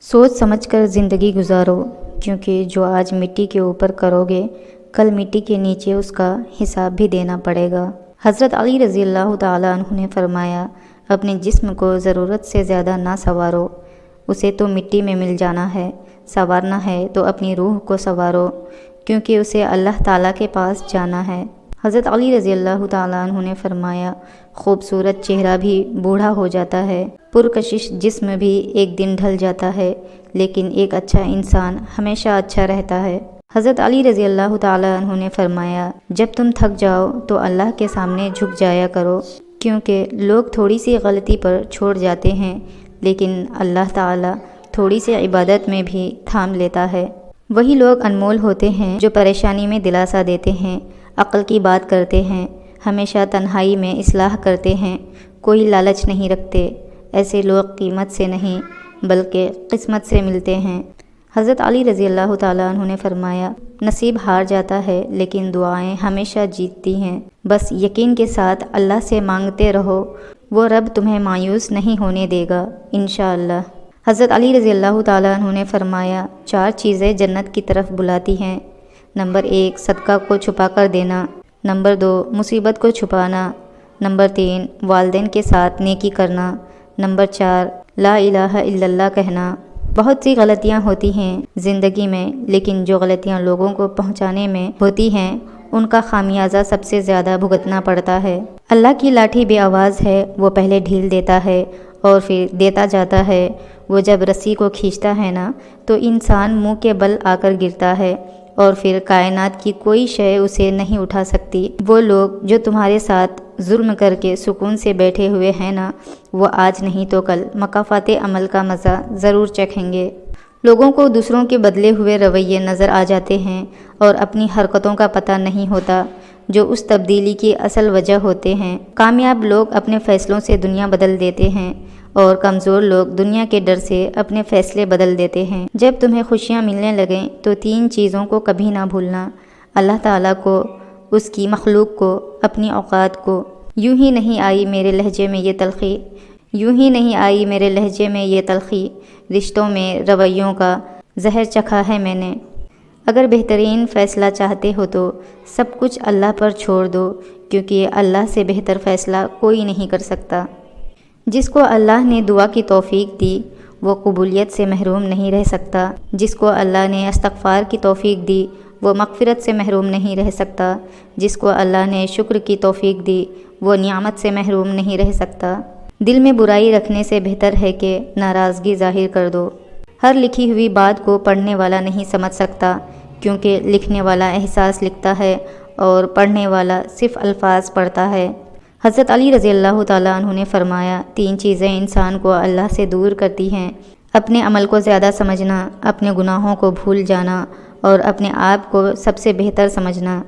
سوچ سمجھ کر زندگی گزارو، کیونکہ جو آج مٹی کے اوپر کرو گے کل مٹی کے نیچے اس کا حساب بھی دینا پڑے گا۔ حضرت علی رضی اللہ تعالیٰ عنہ نے فرمایا، اپنے جسم کو ضرورت سے زیادہ نہ سنوارو، اسے تو مٹی میں مل جانا ہے، سنوارنا ہے تو اپنی روح کو سنوارو، کیونکہ اسے اللہ تعالیٰ کے پاس جانا ہے۔ حضرت علی رضی اللہ تعالیٰ عنہ نے فرمایا، خوبصورت چہرہ بھی بوڑھا ہو جاتا ہے، پرکشش جسم بھی ایک دن ڈھل جاتا ہے، لیکن ایک اچھا انسان ہمیشہ اچھا رہتا ہے۔ حضرت علی رضی اللہ تعالیٰ عنہ نے فرمایا، جب تم تھک جاؤ تو اللہ کے سامنے جھک جایا کرو، کیونکہ لوگ تھوڑی سی غلطی پر چھوڑ جاتے ہیں، لیکن اللہ تعالیٰ تھوڑی سی عبادت میں بھی تھام لیتا ہے۔ وہی لوگ انمول ہوتے ہیں جو پریشانی میں دلاسا دیتے ہیں، عقل کی بات کرتے ہیں، ہمیشہ تنہائی میں اصلاح کرتے ہیں، کوئی لالچ نہیں رکھتے۔ ایسے لوگ قیمت سے نہیں بلکہ قسمت سے ملتے ہیں۔ حضرت علی رضی اللہ تعالیٰ عنہ نے فرمایا، نصیب ہار جاتا ہے لیکن دعائیں ہمیشہ جیتتی ہیں، بس یقین کے ساتھ اللہ سے مانگتے رہو، وہ رب تمہیں مایوس نہیں ہونے دے گا انشاءاللہ۔ حضرت علی رضی اللہ تعالیٰ عنہ نے فرمایا، 4 چیزیں جنت کی طرف بلاتی ہیں۔ نمبر 1 صدقہ کو چھپا کر دینا، نمبر 2 مصیبت کو چھپانا، نمبر 3 والدین کے ساتھ نیکی کرنا، نمبر 4 لا الہ الا اللہ کہنا۔ بہت سی غلطیاں ہوتی ہیں زندگی میں، لیکن جو غلطیاں لوگوں کو پہنچانے میں ہوتی ہیں ان کا خامیازہ سب سے زیادہ بھگتنا پڑتا ہے۔ اللہ کی لاٹھی بے آواز ہے، وہ پہلے ڈھیل دیتا ہے اور پھر دیتا جاتا ہے۔ وہ جب رسی کو کھینچتا ہے نا تو انسان منہ کے بل آ کر گرتا ہے، اور پھر کائنات کی کوئی شے اسے نہیں اٹھا سکتی۔ وہ لوگ جو تمہارے ساتھ ظلم کر کے سکون سے بیٹھے ہوئے ہیں نا، وہ آج نہیں تو کل مکافات عمل کا مزہ ضرور چکھیں گے۔ لوگوں کو دوسروں کے بدلے ہوئے رویے نظر آ جاتے ہیں اور اپنی حرکتوں کا پتہ نہیں ہوتا جو اس تبدیلی کی اصل وجہ ہوتے ہیں۔ کامیاب لوگ اپنے فیصلوں سے دنیا بدل دیتے ہیں، اور کمزور لوگ دنیا کے ڈر سے اپنے فیصلے بدل دیتے ہیں۔ جب تمہیں خوشیاں ملنے لگیں تو 3 چیزوں کو کبھی نہ بھولنا، اللہ تعالیٰ کو، اس کی مخلوق کو، اپنی اوقات کو۔ یوں ہی نہیں آئی میرے لہجے میں یہ تلخی، یوں ہی نہیں آئی میرے لہجے میں یہ تلخی، رشتوں میں رویوں کا زہر چکھا ہے میں نے۔ اگر بہترین فیصلہ چاہتے ہو تو سب کچھ اللہ پر چھوڑ دو، کیونکہ اللہ سے بہتر فیصلہ کوئی نہیں کر سکتا۔ جس کو اللہ نے دعا کی توفیق دی وہ قبولیت سے محروم نہیں رہ سکتا، جس کو اللہ نے استغفار کی توفیق دی وہ مغفرت سے محروم نہیں رہ سکتا، جس کو اللہ نے شکر کی توفیق دی وہ نعمت سے محروم نہیں رہ سکتا۔ دل میں برائی رکھنے سے بہتر ہے کہ ناراضگی ظاہر کر دو۔ ہر لکھی ہوئی بات کو پڑھنے والا نہیں سمجھ سکتا، کیونکہ لکھنے والا احساس لکھتا ہے اور پڑھنے والا صرف الفاظ پڑھتا ہے۔ حضرت علی رضی اللہ تعالیٰ عنہ نے فرمایا، 3 چیزیں انسان کو اللہ سے دور کرتی ہیں: اپنے عمل کو زیادہ سمجھنا، اپنے گناہوں کو بھول جانا، اور اپنے آپ کو سب سے بہتر سمجھنا۔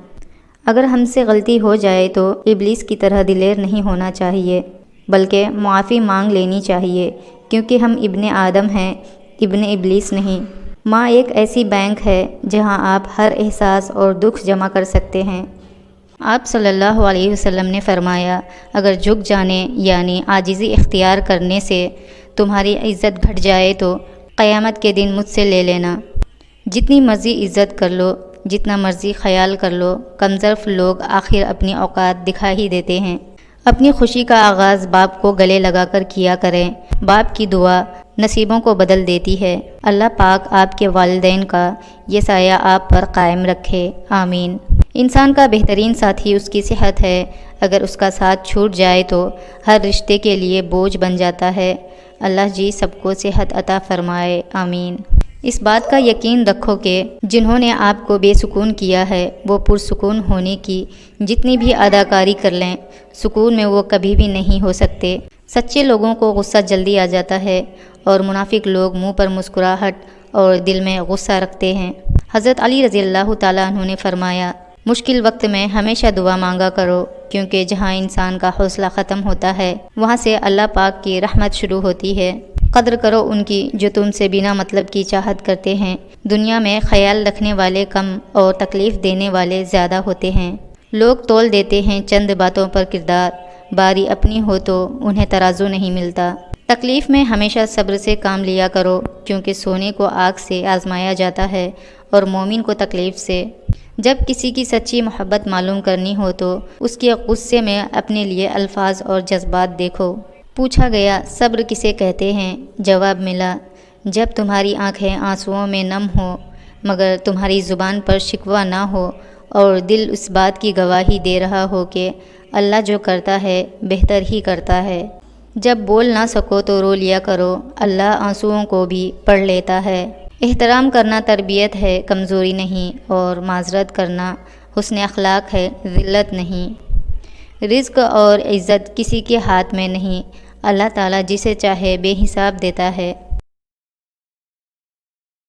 اگر ہم سے غلطی ہو جائے تو ابلیس کی طرح دلیر نہیں ہونا چاہیے، بلکہ معافی مانگ لینی چاہیے، کیونکہ ہم ابن آدم ہیں، ابن ابلیس نہیں۔ ماں ایک ایسی بینک ہے جہاں آپ ہر احساس اور دکھ جمع کر سکتے ہیں۔ آپ صلی اللہ علیہ وسلم نے فرمایا، اگر جھک جانے یعنی عاجزی اختیار کرنے سے تمہاری عزت گھٹ جائے تو قیامت کے دن مجھ سے لے لینا۔ جتنی مرضی عزت کر لو، جتنا مرضی خیال کر لو، کمظرف لوگ آخر اپنی اوقات دکھا ہی دیتے ہیں۔ اپنی خوشی کا آغاز باپ کو گلے لگا کر کیا کریں، باپ کی دعا نصیبوں کو بدل دیتی ہے۔ اللہ پاک آپ کے والدین کا یہ سایہ آپ پر قائم رکھے، آمین۔ انسان کا بہترین ساتھی اس کی صحت ہے، اگر اس کا ساتھ چھوٹ جائے تو ہر رشتے کے لیے بوجھ بن جاتا ہے۔ اللہ جی سب کو صحت عطا فرمائے، آمین۔ اس بات کا یقین رکھو کہ جنہوں نے آپ کو بے سکون کیا ہے وہ پرسکون ہونے کی جتنی بھی اداکاری کر لیں، سکون میں وہ کبھی بھی نہیں ہو سکتے۔ سچے لوگوں کو غصہ جلدی آ جاتا ہے، اور منافق لوگ منہ پر مسکراہٹ اور دل میں غصہ رکھتے ہیں۔ حضرت علی رضی اللہ تعالیٰ عنہ نے فرمایا، مشکل وقت میں ہمیشہ دعا مانگا کرو، کیونکہ جہاں انسان کا حوصلہ ختم ہوتا ہے وہاں سے اللہ پاک کی رحمت شروع ہوتی ہے۔ قدر کرو ان کی جو تم سے بنا مطلب کی چاہت کرتے ہیں۔ دنیا میں خیال رکھنے والے کم اور تکلیف دینے والے زیادہ ہوتے ہیں۔ لوگ تول دیتے ہیں چند باتوں پر کردار، باری اپنی ہو تو انہیں ترازو نہیں ملتا۔ تکلیف میں ہمیشہ صبر سے کام لیا کرو، کیونکہ سونے کو آگ سے آزمایا جاتا ہے اور مومن کو تکلیف سے۔ جب کسی کی سچی محبت معلوم کرنی ہو تو اس کے غصے میں اپنے لیے الفاظ اور جذبات دیکھو۔ پوچھا گیا، صبر کسے کہتے ہیں؟ جواب ملا، جب تمہاری آنکھیں آنسوؤں میں نم ہوں مگر تمہاری زبان پر شکوہ نہ ہو اور دل اس بات کی گواہی دے رہا ہو کہ اللہ جو کرتا ہے بہتر ہی کرتا ہے۔ جب بول نہ سکو تو رو لیا کرو، اللہ آنسوؤں کو بھی پڑھ لیتا ہے۔ احترام کرنا تربیت ہے، کمزوری نہیں، اور معذرت کرنا حسن اخلاق ہے، ذلت نہیں۔ رزق اور عزت کسی کے ہاتھ میں نہیں، اللہ تعالیٰ جسے چاہے بے حساب دیتا ہے